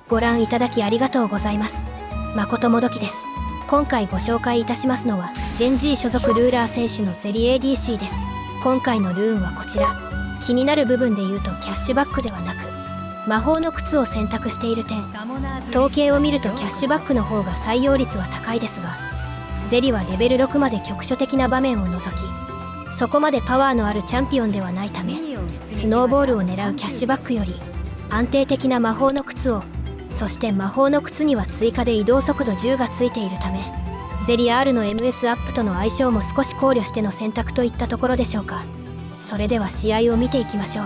ご覧いただきありがとうございます。誠もどきです。今回ご紹介いたしますのはジェン G 所属ルーラー選手のゼリ ADC です。今回のルーンはこちら。気になる部分で言うとキャッシュバックではなく魔法の靴を選択している点、統計を見るとキャッシュバックの方が採用率は高いですが、ゼリはレベル6まで局所的な場面を除きそこまでパワーのあるチャンピオンではないため、スノーボールを狙うキャッシュバックより安定的な魔法の靴を、そして魔法の靴には追加で移動速度10がついているため、ゼリ R の MS アップとの相性も少し考慮しての選択といったところでしょうか。それでは試合を見ていきましょう。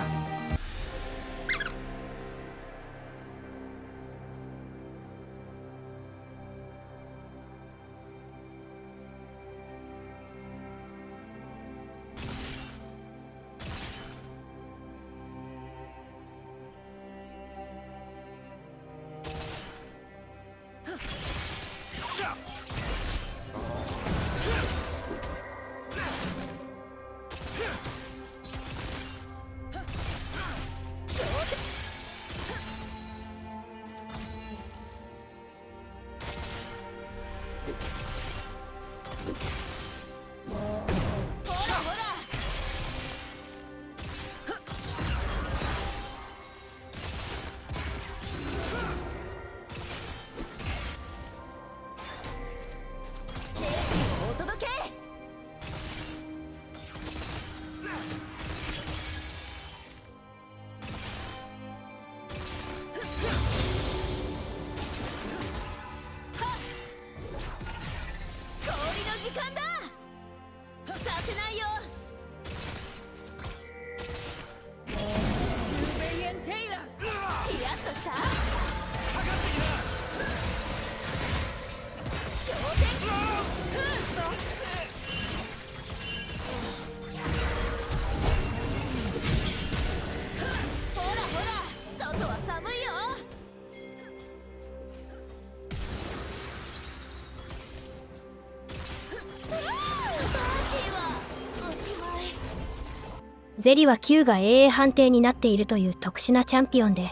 ゼリは Q が AA 判定になっているという特殊なチャンピオンで、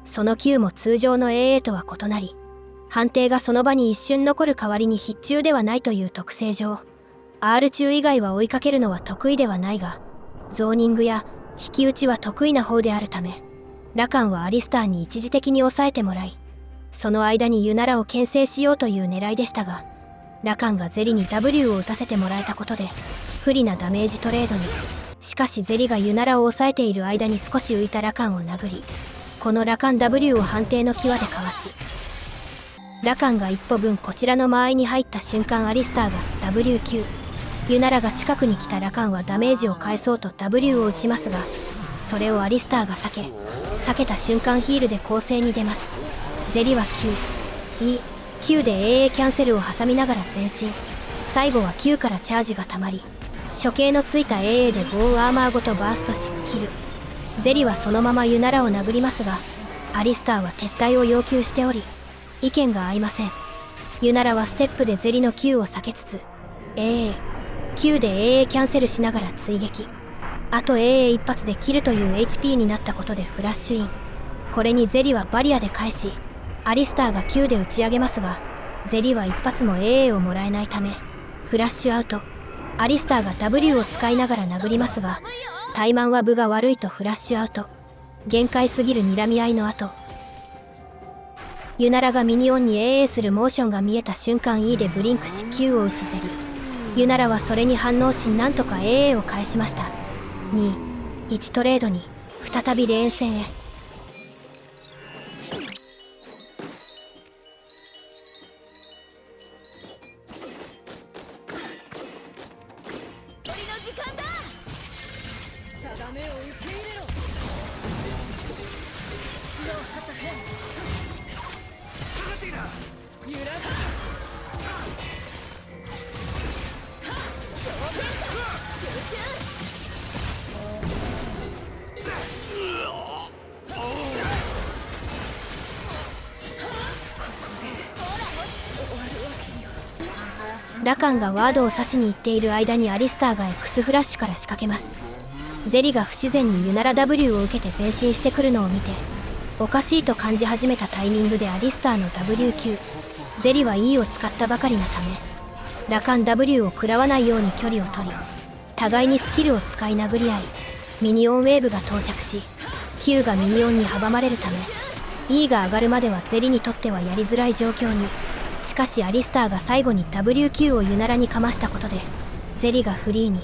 その Q も通常の AA とは異なり、判定がその場に一瞬残る代わりに必中ではないという特性上、R 中以外は追いかけるのは得意ではないが、ゾーニングや引き打ちは得意な方であるため、ラカンはアリスターに一時的に抑えてもらい、その間にユナラを牽制しようという狙いでしたが、ラカンがゼリに W を打たせてもらえたことで不利なダメージトレードに。しかしゼリがユナラを抑えている間に少し浮いたラカンを殴り、このラカン W を判定の際でかわし、ラカンが一歩分こちらの間合いに入った瞬間、アリスターが WQ、 ユナラが近くに来たラカンはダメージを返そうと W を打ちますが、それをアリスターが避けた瞬間ヒールで攻勢に出ます。ゼリは Q、で AA キャンセルを挟みながら前進、最後は Q からチャージがたまり、処刑のついた AA でボーンアーマーごとバーストしキル。ゼリはそのままユナラを殴りますが、アリスターは撤退を要求しており、意見が合いません。ユナラはステップでゼリの Q を避けつつ Q で AA キャンセルしながら追撃、あと AA 一発でキルという HP になったことでフラッシュイン。これにゼリはバリアで返し、アリスターが Q で打ち上げますが、ゼリは一発も AA をもらえないためフラッシュアウト。アリスターが W を使いながら殴りますが、怠慢は分が悪いとフラッシュアウト。限界すぎる睨み合いの後、ユナラがミニオンに AA するモーションが見えた瞬間 E でブリンクし Q を打つゼリ。ユナラはそれに反応しなんとか AA を返しました。2-1トレードに再びレーン戦へ。ラカンがワードを刺しに行っている間にアリスターが X フラッシュから仕掛けます。ゼリが不自然にユナラ W を受けて前進してくるのを見て、おかしいと感じ始めたタイミングでアリスターの W 級、ゼリは E を使ったばかりのためラカン W を食らわないように距離を取り、互いにスキルを使い殴り合い、ミニオンウェーブが到着し Q がミニオンに阻まれるため E が上がるまではゼリにとってはやりづらい状況に。しかしアリスターが最後に WQ をユナラにかましたことでゼリがフリーに。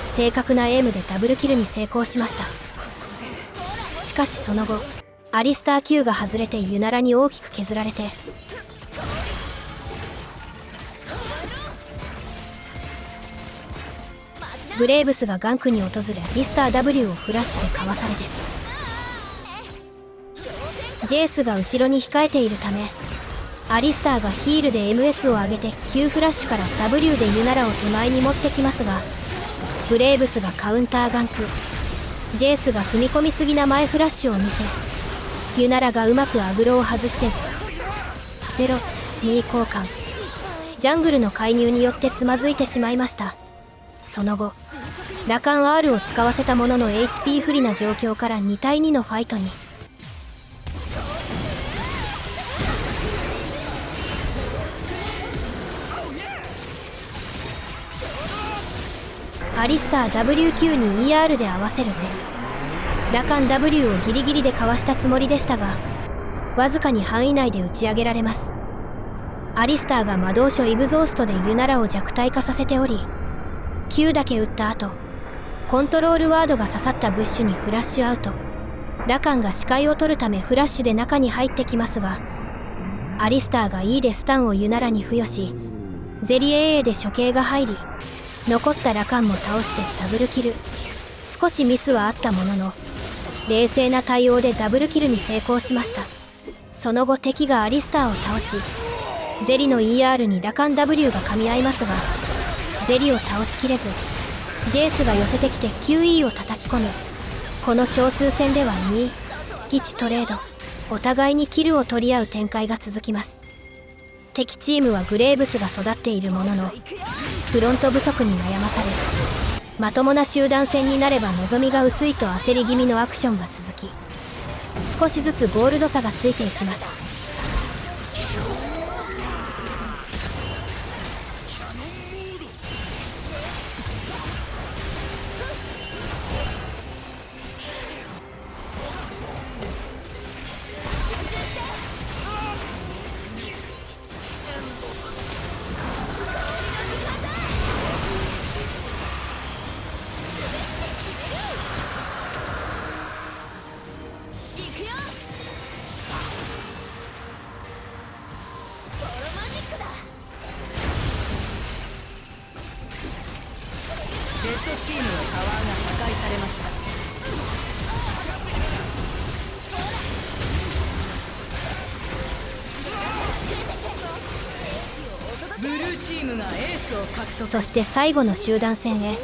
正確なエイムでダブルキルに成功しました。しかしその後アリスター Q が外れてユナラに大きく削られて、ブレイブスがガンクに訪れアリスター W をフラッシュでかわされです。ジェイスが後ろに控えているためアリスターがヒールで MS を上げて Q フラッシュから W でユナラを手前に持ってきますが、ブレイブスがカウンターガンク、ジェイスが踏み込みすぎな前フラッシュを見せ、ユナラがうまくアグロを外して0-2交換。ジャングルの介入によってつまずいてしまいました。その後ラカン R を使わせたものの HP 不利な状況から2対2のファイトに。アリスター WQ に ER で合わせるゼリ。ラカン W をギリギリでかわしたつもりでしたがわずかに範囲内で打ち上げられます。アリスターが魔導書イグゾーストでユナラを弱体化させており Q だけ打った後コントロールワードが刺さったブッシュにフラッシュアウト。ラカンが視界を取るためフラッシュで中に入ってきますがアリスターが E でスタンをユナラに付与しゼリ AA で処刑が入り残ったラカンも倒してダブルキル。少しミスはあったものの冷静な対応でダブルキルに成功しました。その後敵がアリスターを倒しゼリの ER にラカン W が噛み合いますがゼリを倒しきれずジェイスが寄せてきて QE を叩き込む。この少数戦では2-1トレード、お互いにキルを取り合う展開が続きます。敵チームはグレーブスが育っているもののフロント不足に悩まされ、まともな集団戦になれば望みが薄いと焦り気味のアクションが続き少しずつゴールド差がついていきます。レッドチームのタワーが破壊されました。ブルーチームがエースを獲得。そして最後の集団戦へ。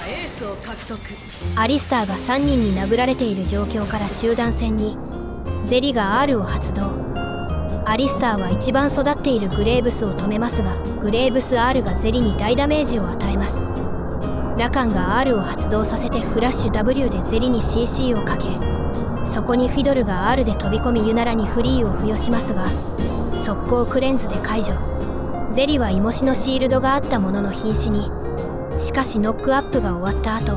エースを獲得。アリスターが3人に殴られている状況から集団戦にゼリが R を発動。アリスターは一番育っているグレーブスを止めますがグレーブス R がゼリに大ダメージを与えます。ラカンが R を発動させてフラッシュ W でゼリに CC をかけ、そこにフィドルが R で飛び込みユナラにフリーを付与しますが速攻クレンズで解除。ゼリはイモシのシールドがあったものの瀕死に。しかしノックアップが終わった後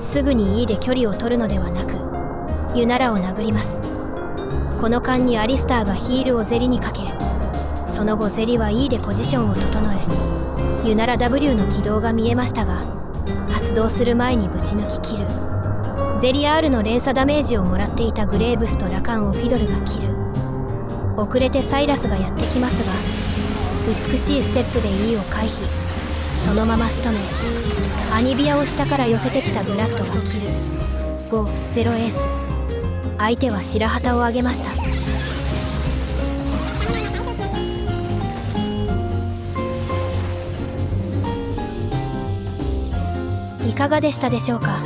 すぐに E で距離を取るのではなくユナラを殴ります。この間にアリスターがヒールをゼリにかけ、その後ゼリは E でポジションを整えユナラ W の軌道が見えましたが発動する前にぶち抜き切る。ゼリ R の連鎖ダメージをもらっていたグレーブスとラカンをフィドルが切る。遅れてサイラスがやってきますが美しいステップで E を回避。そのまま仕留めアニビアを下から寄せてきたブラッドが切る。5-0エース。相手は白旗を上げました。かがでしたでしょうか。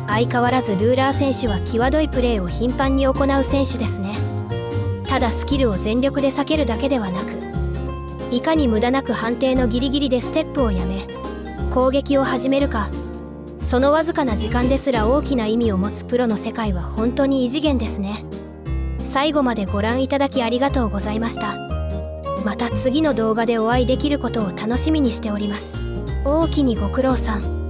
相変わらずルーラー選手は際どいプレーを頻繁に行う選手ですね。ただスキルを全力で避けるだけではなく、いかに無駄なく判定のギリギリでステップをやめ攻撃を始めるか、そのわずかな時間ですら大きな意味を持つプロの世界は本当に異次元ですね。最後までご覧いただきありがとうございました。また次の動画でお会いできることを楽しみにしております。大きにご苦労さん。